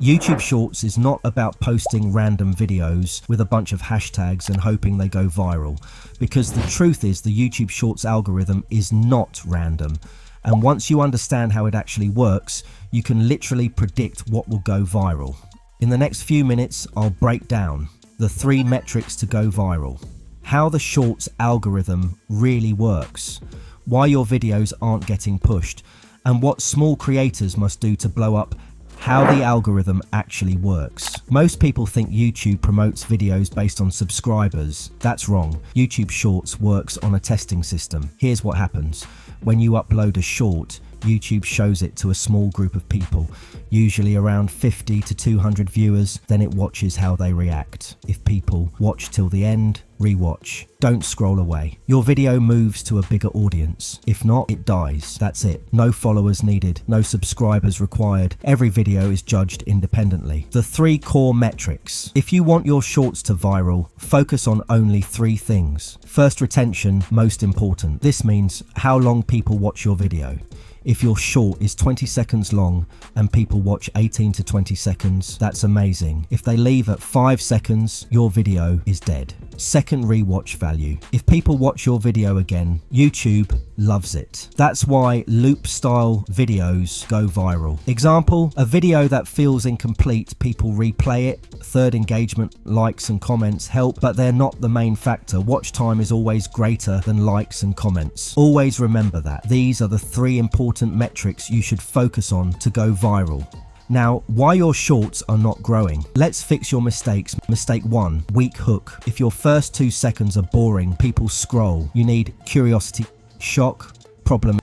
YouTube Shorts is not about posting random videos with a bunch of hashtags and hoping they go viral, because the truth is the YouTube Shorts algorithm is not random, and once you understand how it actually works, you can literally predict what will go viral. In the next few minutes, I'll break down the 3 metrics to go viral, how the Shorts algorithm really works, why your videos aren't getting pushed, and what small creators must do to blow up, how the algorithm actually works. Most people think YouTube promotes videos based on subscribers. That's wrong. YouTube Shorts works on a testing system. Here's what happens. When you upload a short, YouTube shows it to a small group of people, usually around 50 to 200 viewers, then it watches how they react. If people watch till the end, rewatch. Don't scroll away. Your video moves to a bigger audience. If not, it dies. That's it. No followers needed, no subscribers required. Every video is judged independently. The 3 core metrics. If you want your shorts to viral, focus on only 3 things. First, retention, most important. This means how long people watch your video. If your short is 20 seconds long and people watch 18 to 20 seconds, that's amazing. If they leave at 5 seconds, your video is dead. Second, rewatch value. If people watch your video again, YouTube loves it. That's why loop style videos go viral. Example, a video that feels incomplete, people replay it. Third, engagement, likes and comments help, but they're not the main factor. Watch time is always greater than likes and comments. Always remember that. These are the 3 important metrics you should focus on to go viral. Now, why your shorts are not growing. Let's fix your mistakes. Mistake 1, weak hook. If your first 2 seconds are boring, people scroll. You need curiosity, shock, problem.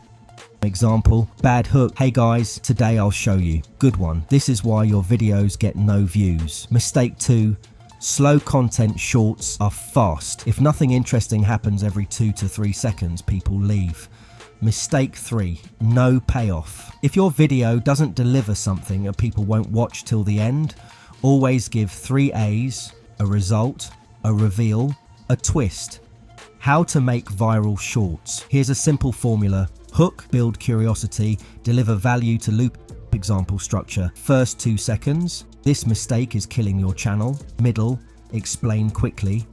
Example, bad hook. Hey guys, today I'll show you. Good one. This is why your videos get no views. Mistake 2, slow content. Shorts are fast. If nothing interesting happens every 2 to 3 seconds, people leave. Mistake 3, no payoff. If your video doesn't deliver something and people won't watch till the end, always give 3 A's, a result, a reveal, a twist. How to make viral shorts. Here's a simple formula. Hook, build curiosity, deliver value to loop. Example structure. First 2 seconds, this mistake is killing your channel. Middle, explain quickly.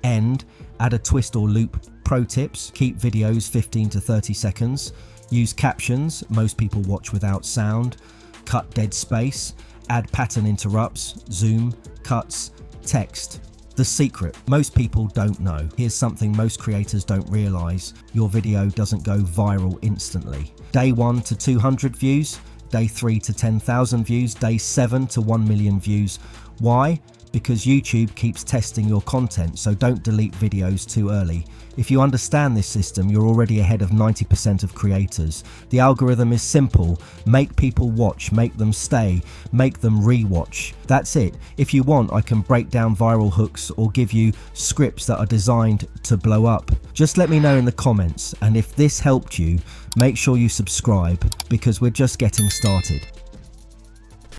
End, add a twist or loop. Pro tips, keep videos 15 to 30 seconds. Use captions, most people watch without sound. Cut dead space, add pattern interrupts, zoom, cuts, text. The secret, most people don't know. Here's something most creators don't realize. Your video doesn't go viral instantly. Day 1 to 200 views, day 3 to 10,000 views, day 7 to 1 million views. Why? Because YouTube keeps testing your content, so don't delete videos too early. If you understand this system, you're already ahead of 90% of creators. The algorithm is simple. Make people watch, make them stay, make them rewatch. That's it. If you want, I can break down viral hooks or give you scripts that are designed to blow up. Just let me know in the comments, and if this helped you, make sure you subscribe, because we're just getting started.